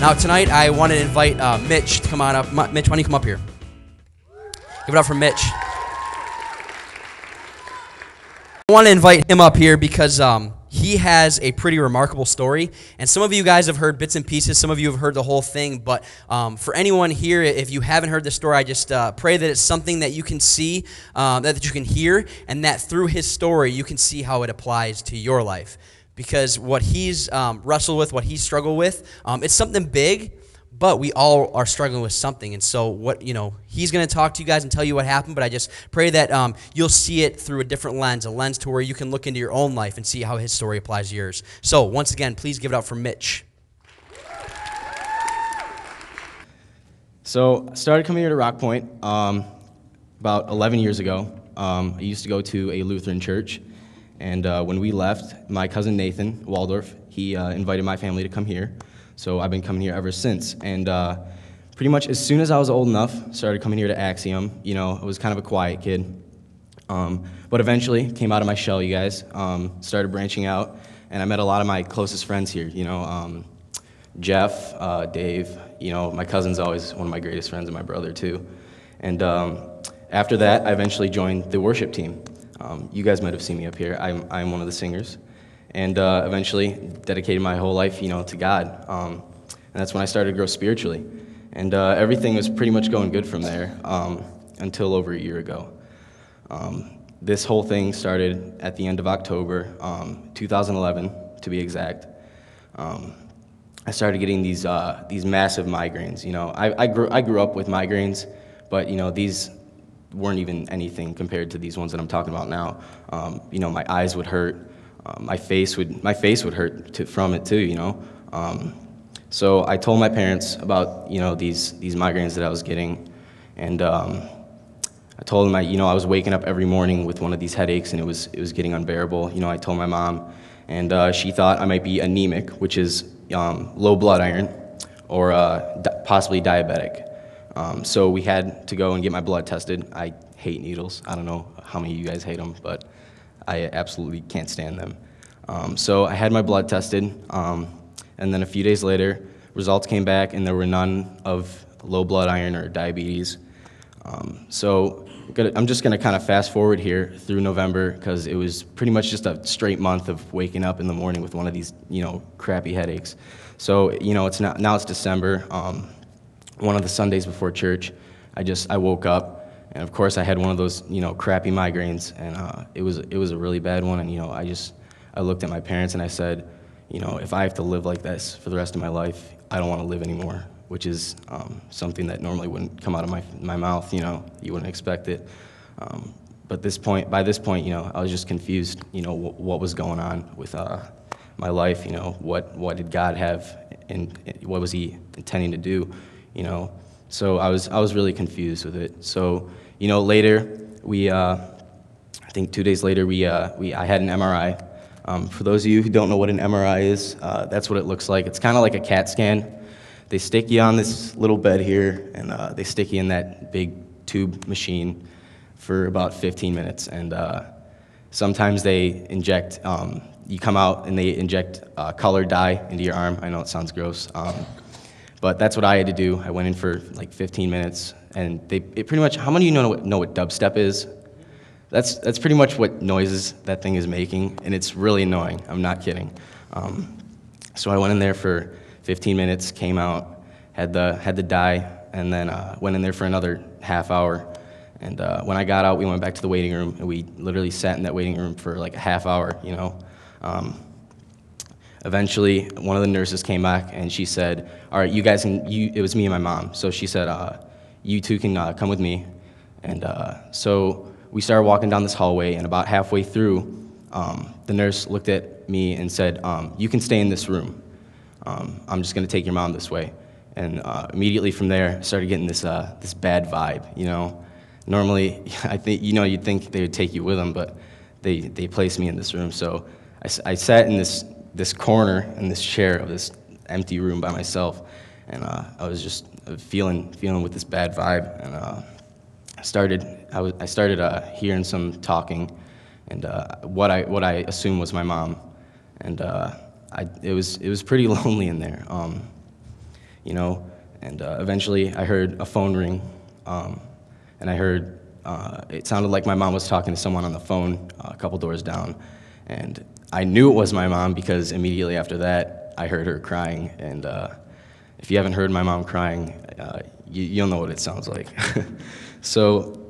Now tonight I want to invite Mitch to come on up. Mitch, why don't you come up here? Give it up for Mitch. I want to invite him up here because he has a pretty remarkable story, and some of you guys have heard bits and pieces, some of you have heard the whole thing, but for anyone here, if you haven't heard the story, I just pray that it's something that you can see, that you can hear, and that through his story you can see how it applies to your life. Because what he's wrestled with, what he's struggled with, it's something big, but we all are struggling with something. And so he's going to talk to you guys and tell you what happened, but I just pray that you'll see it through a different lens, a lens to where you can look into your own life and see how his story applies to yours. So once again, please give it up for Mitch. So I started coming here to Rock Point about 11 years ago. I used to go to a Lutheran church, and when we left, my cousin Nathan Waldorf, he invited my family to come here. So I've been coming here ever since, and pretty much as soon as I was old enough, started coming here to Axiom. I was kind of a quiet kid, but eventually came out of my shell, you guys, started branching out, and I met a lot of my closest friends here, Jeff, Dave, my cousin's always one of my greatest friends, and my brother too. And after that, I eventually joined the worship team. You guys might have seen me up here. I'm one of the singers. And eventually dedicated my whole life, to God. And that's when I started to grow spiritually. And everything was pretty much going good from there until over a year ago. This whole thing started at the end of October, 2011, to be exact. I started getting these massive migraines. I grew up with migraines, but these weren't even anything compared to these ones that I'm talking about now. My eyes would hurt. My face would hurt from it too, So I told my parents about these migraines that I was getting, and I told them I was waking up every morning with one of these headaches, and it was getting unbearable. I told my mom, and she thought I might be anemic, which is low blood iron, or possibly diabetic. So we had to go and get my blood tested. I hate needles. I don't know how many of you guys hate them, but I absolutely can't stand them. So I had my blood tested, and then a few days later, results came back, and there were none of low blood iron or diabetes. So I'm just going to kind of fast forward here through November, because it was pretty much just a straight month of waking up in the morning with one of these, crappy headaches. So, now it's December. One of the Sundays before church, I woke up. And of course, I had one of those, crappy migraines, and it was a really bad one. And I looked at my parents and I said, if I have to live like this for the rest of my life, I don't want to live anymore. Which is something that normally wouldn't come out of my mouth. You wouldn't expect it. But by this point, I was just confused. What was going on with my life? What did God have, and what was He intending to do? So I was really confused with it. So later I think 2 days later I had an MRI. For those of you who don't know what an MRI is, that's what it looks like. It's kind of like a CAT scan. They stick you on this little bed here, and they stick you in that big tube machine for about 15 minutes. And sometimes they inject. You come out and they inject colored dye into your arm. I know it sounds gross. But that's what I had to do. I went in for like 15 minutes, and it pretty much. How many of you know what dubstep is? That's pretty much what noises that thing is making, and it's really annoying. I'm not kidding. So I went in there for 15 minutes, came out, had the dye, and then went in there for another half hour. And when I got out, we went back to the waiting room, and we literally sat in that waiting room for like a half hour. Eventually, one of the nurses came back, and she said, all right, you guys it was me and my mom. So she said, you two can come with me. And so we started walking down this hallway, and about halfway through, the nurse looked at me and said, you can stay in this room. I'm just going to take your mom this way. And immediately from there, I started getting this bad vibe, Normally, I think, you'd think they would take you with them, but they placed me in this room. So I sat in this corner in this chair of this empty room by myself, and I was just feeling with this bad vibe, and I started hearing some talking, and what I assumed was my mom, and it was pretty lonely in there. you know. And eventually I heard a phone ring, and I heard, it sounded like my mom was talking to someone on the phone a couple doors down. And I knew it was my mom because immediately after that, I heard her crying. And if you haven't heard my mom crying, you'll know what it sounds like. So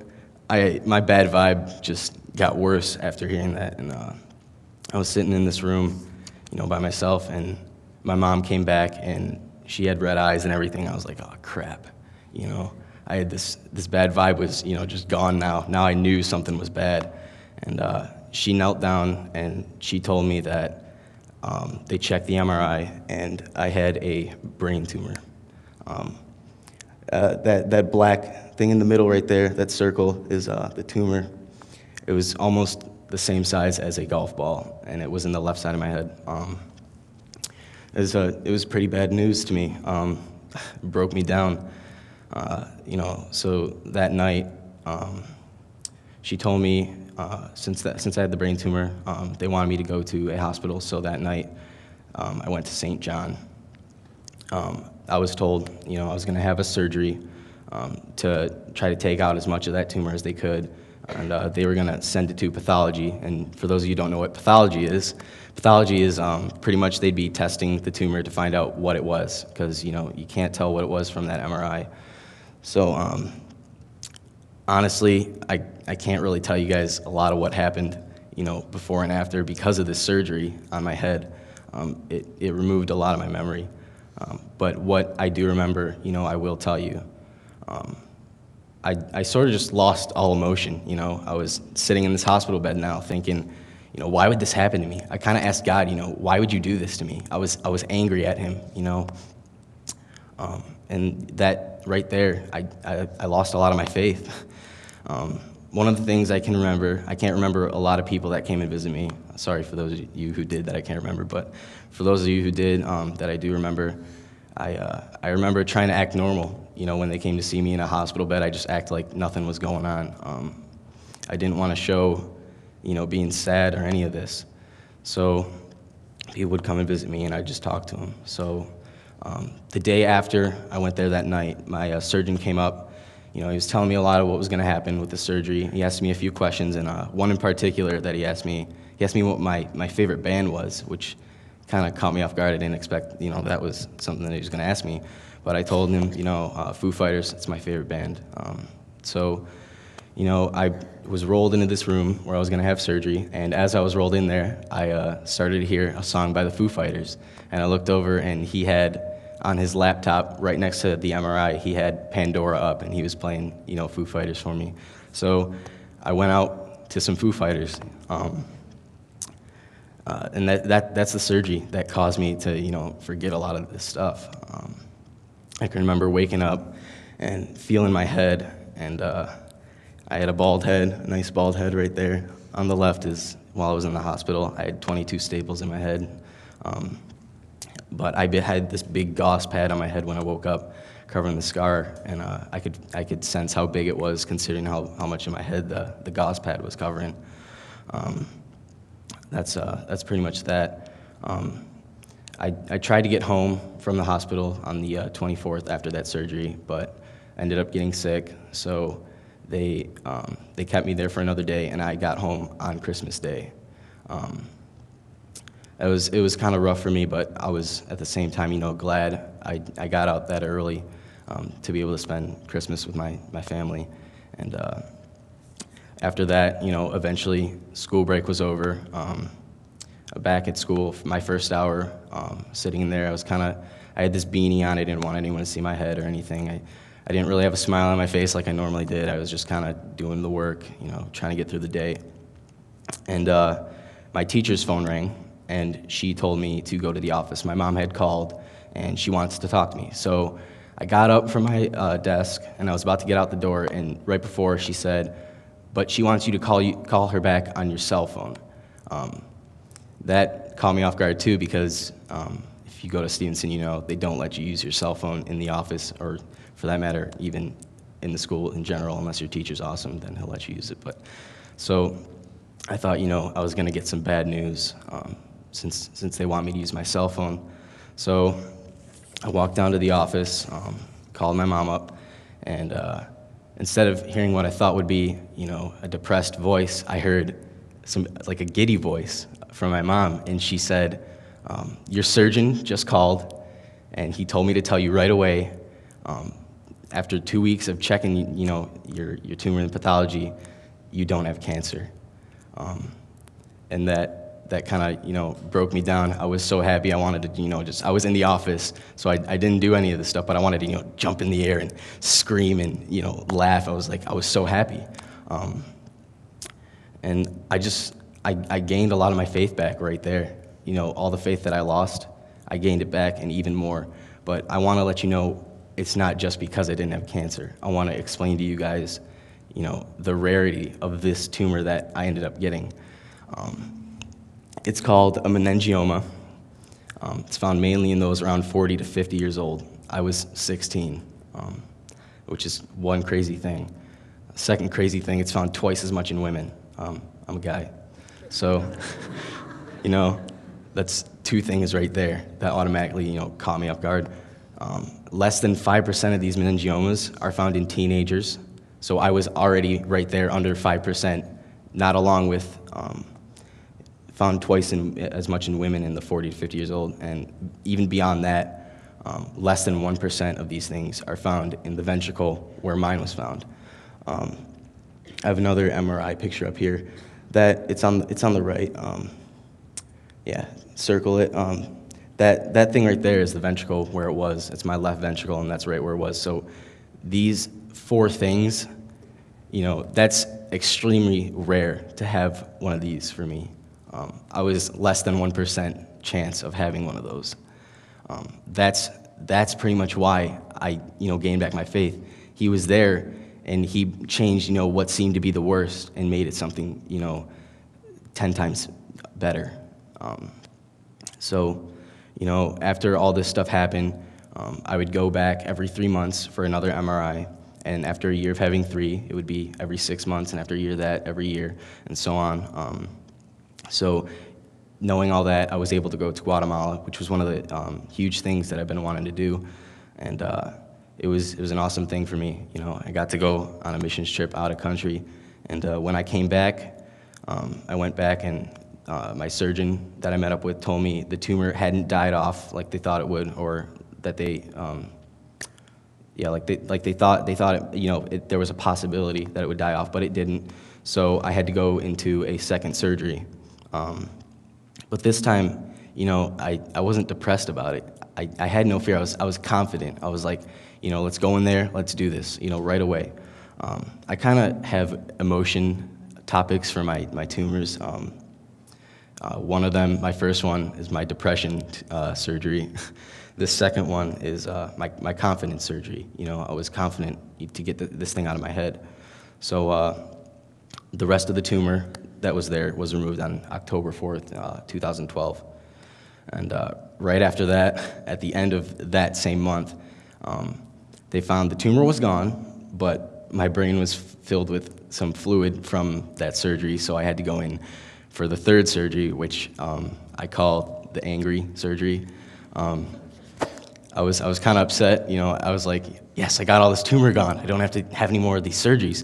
my bad vibe just got worse after hearing that. And I was sitting in this room, you know, by myself, and my mom came back, and she had red eyes and everything. I was like, oh, crap, you know. I had this bad vibe was, you know, just gone now. Now I knew something was bad. And she knelt down, and she told me that they checked the MRI, and I had a brain tumor. That black thing in the middle right there, that circle, is the tumor. It was almost the same size as a golf ball, and it was in the left side of my head. It was pretty bad news to me. It broke me down. You know, so that night, she told me, since I had the brain tumor, they wanted me to go to a hospital. So that night, I went to St. John. I was told, you know, I was going to have a surgery to try to take out as much of that tumor as they could, and they were going to send it to pathology. And for those of you who don't know what pathology is pretty much they'd be testing the tumor to find out what it was, because, you know, you can't tell what it was from that MRI. So honestly, I can't really tell you guys a lot of what happened, you know, before and after because of this surgery on my head. It removed a lot of my memory. But what I do remember, you know, I will tell you. I sort of just lost all emotion, you know. I was sitting in this hospital bed now thinking, you know, why would this happen to me? I kind of asked God, you know, why would you do this to me? I was angry at him, you know. And that right there, I lost a lot of my faith. One of the things I can't remember a lot of people that came and visit me. Sorry for those of you who did that I can't remember, but for those of you who did, that I do remember, I remember trying to act normal. You know, when they came to see me in a hospital bed, I just acted like nothing was going on. I didn't want to show, you know, being sad or any of this. So people would come and visit me, and I'd just talk to them. So the day after I went there that night, my surgeon came up. You know, he was telling me a lot of what was going to happen with the surgery. He asked me a few questions, and one in particular that he asked me what my favorite band was, which kind of caught me off guard. I didn't expect, you know, that was something that he was going to ask me. But I told him, you know, Foo Fighters, it's my favorite band. So, you know, I was rolled into this room where I was going to have surgery, and as I was rolled in there, I started to hear a song by the Foo Fighters. And I looked over, and he had, on his laptop, right next to the MRI, he had Pandora up, and he was playing, you know, Foo Fighters for me. So I went out to some Foo Fighters. And that's the surgery that caused me to, you know, forget a lot of this stuff. I can remember waking up and feeling my head, and I had a bald head, a nice bald head right there. On the left is while I was in the hospital. I had 22 staples in my head. But I had this big gauze pad on my head when I woke up, covering the scar, and I could sense how big it was, considering how much of my head the gauze pad was covering. That's pretty much that. I tried to get home from the hospital on the 24th after that surgery, but ended up getting sick. So they kept me there for another day, and I got home on Christmas Day. It was kind of rough for me, but I was at the same time, you know, glad I got out that early to be able to spend Christmas with my family. And after that, you know, eventually school break was over. Back at school, for my first hour, sitting in there, I had this beanie on. I didn't want anyone to see my head or anything. I didn't really have a smile on my face like I normally did. I was just kind of doing the work, you know, trying to get through the day. And my teacher's phone rang, and she told me to go to the office. My mom had called, and she wants to talk to me. So I got up from my desk, and I was about to get out the door, and right before she said, but she wants you to call her back on your cell phone. That caught me off guard too, because if you go to Stevenson, you know, they don't let you use your cell phone in the office, or for that matter, even in the school in general, unless your teacher's awesome, then he'll let you use it. But so I thought, you know, I was going to get some bad news since they want me to use my cell phone. So I walked down to the office, called my mom up, and instead of hearing what I thought would be, a depressed voice, I heard like a giddy voice from my mom, and she said, "Your surgeon just called, and he told me to tell you right away. After 2 weeks of checking, your tumor and pathology, you don't have cancer." And that kind of, broke me down. I was so happy. I wanted to, I was in the office, so I didn't do any of this stuff, but I wanted to, jump in the air and scream and, laugh. I was so happy. And I gained a lot of my faith back right there. All the faith that I lost, I gained it back and even more. But I want to let you know, it's not just because I didn't have cancer. I want to explain to you guys, the rarity of this tumor that I ended up getting. It's called a meningioma. It's found mainly in those around 40 to 50 years old. I was 16, which is one crazy thing. Second crazy thing, it's found twice as much in women. I'm a guy. So, that's two things right there that automatically, caught me off guard. Less than 5% of these meningiomas are found in teenagers. So I was already right there under 5%, not along with found twice as much in women in the 40 to 50 years old. And even beyond that, less than 1% of these things are found in the ventricle where mine was found. I have another MRI picture up here that it's on the right. Yeah, circle it. That thing right there is the ventricle where it was. It's my left ventricle, and that's right where it was. So these 4 things, that's extremely rare to have one of these for me. I was less than 1% chance of having one of those. That's pretty much why I, gained back my faith. He was there, and he changed, what seemed to be the worst and made it something, 10 times better. So, after all this stuff happened, I would go back every 3 months for another MRI, and after a year of having 3, it would be every 6 months, and after a year of that, every year, and so on. So knowing all that, I was able to go to Guatemala, which was one of the huge things that I've been wanting to do, and it was an awesome thing for me. I got to go on a missions trip out of country, and when I came back, I went back and my surgeon that I met up with told me the tumor hadn't died off like they thought it would, or that they, they thought it, there was a possibility that it would die off, but it didn't. So I had to go into a second surgery. But this time, I wasn't depressed about it. I had no fear. I was confident. I was like, let's go in there, let's do this, right away. I kind of have emotion topics for my tumors. One of them, my first one, is my depression surgery. The second one is my confidence surgery. I was confident to get this thing out of my head. So the rest of the tumor that was there was removed on October 4th, 2012. And right after that, at the end of that same month, they found the tumor was gone, but my brain was filled with some fluid from that surgery, so I had to go in for the third surgery, which I call the angry surgery. I was kind of upset. I was like, yes, I got all this tumor gone. I don't have to have any more of these surgeries.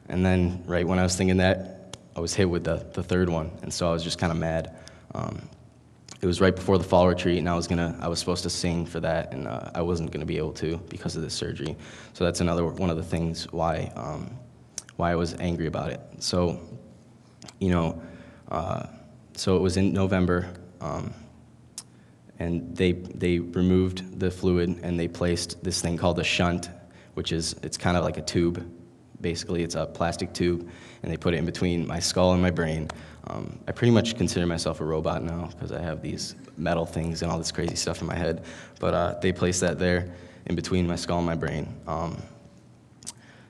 And then right when I was thinking that, I was hit with the third one, and so I was just kind of mad. It was right before the fall retreat, and I was supposed to sing for that, and I wasn't gonna be able to because of this surgery. So that's another one of the things why I was angry about it. So, so it was in November, and they removed the fluid and they placed this thing called a shunt, it's kind of like a tube. Basically, it's a plastic tube, and they put it in between my skull and my brain. I pretty much consider myself a robot now because I have these metal things and all this crazy stuff in my head. But they placed that there in between my skull and my brain.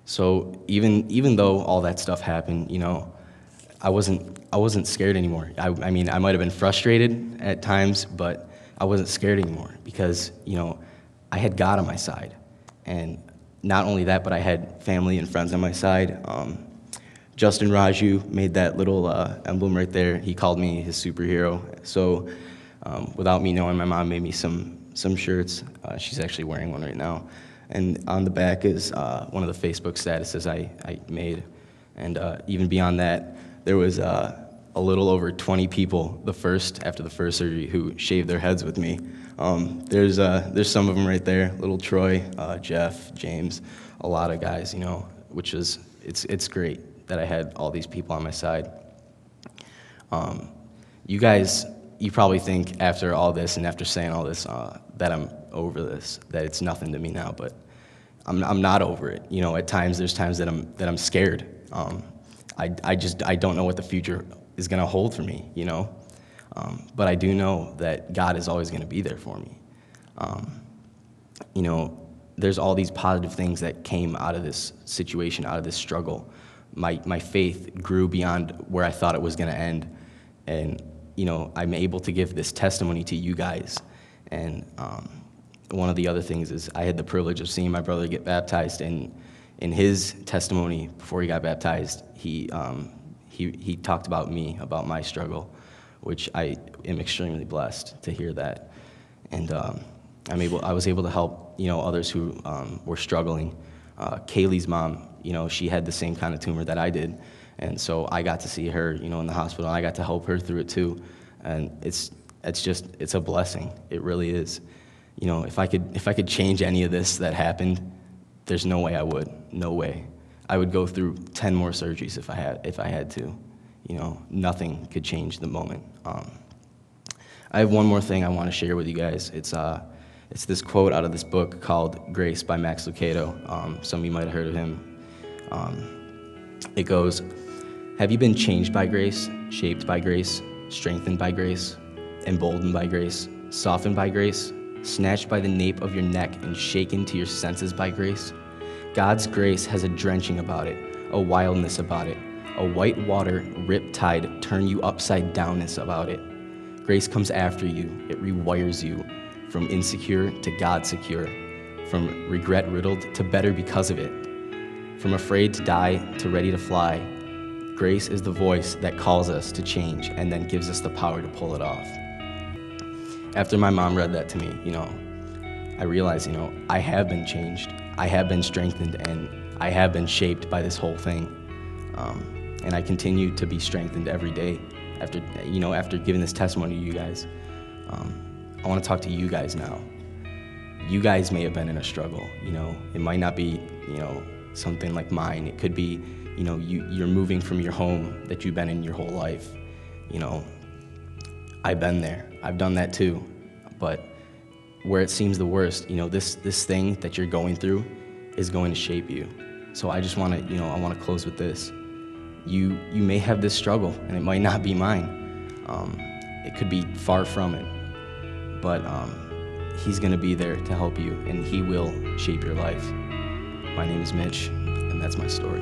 So even though all that stuff happened, I wasn't scared anymore. I mean, I might have been frustrated at times, but I wasn't scared anymore because I had God on my side, and not only that, but I had family and friends on my side. Justin Raju made that little emblem right there. He called me his superhero. So without me knowing, my mom made me some some shirts. She's actually wearing one right now. And on the back is one of the Facebook statuses I made. And even beyond that, there was a little over 20 people after the first surgery who shaved their heads with me. There's some of them right there, little Troy, Jeff, James, a lot of guys, you know, which is, it's great that I had all these people on my side. You guys, you probably think after all this and after saying all this that I'm over this, that it's nothing to me now, but I'm not over it. You know, at times, there's times that I'm scared. I don't know what the future is gonna hold for me, you know? But I do know that God is always gonna be there for me. You know, there's all these positive things that came out of this situation, out of this struggle. My faith grew beyond where I thought it was gonna end. And, you know, I'm able to give this testimony to you guys. And one of the other things is I had the privilege of seeing my brother get baptized, and in his testimony before he got baptized, he talked about me, about my struggle, which I am extremely blessed to hear that. And I was able to help, you know, others who were struggling. Kaylee's mom, you know, she had the same kind of tumor that I did, and so I got to see her, you know, in the hospital. And I got to help her through it too, and it's a blessing. It really is. You know, if I could change any of this that happened, there's no way I would. No way. I would go through 10 more surgeries if I had to. You know, nothing could change the moment. I have one more thing I want to share with you guys. It's this quote out of this book called Grace by Max Lucado. Some of you might have heard of him. It goes, "Have you been changed by grace, shaped by grace, strengthened by grace, emboldened by grace, softened by grace, snatched by the nape of your neck and shaken to your senses by grace? God's grace has a drenching about it, a wildness about it, a white water rip tide turn you upside downness about it. Grace comes after you, it rewires you from insecure to God secure, from regret riddled to better because of it, from afraid to die to ready to fly. Grace is the voice that calls us to change and then gives us the power to pull it off." After my mom read that to me, you know, I realized, you know, I have been changed, I have been strengthened, and I have been shaped by this whole thing. And I continue to be strengthened every day after giving this testimony to you guys. I want to talk to you guys now. You guys may have been in a struggle, you know. It might not be, you know, something like mine. It could be, you know, you're moving from your home that you've been in your whole life. You know, I've been there. I've done that too. But where it seems the worst, you know, this thing that you're going through is going to shape you. So I just want to, you know, I want to close with this. You may have this struggle, and it might not be mine. It could be far from it. But He's going to be there to help you, and He will shape your life. My name is Mitch, and that's my story.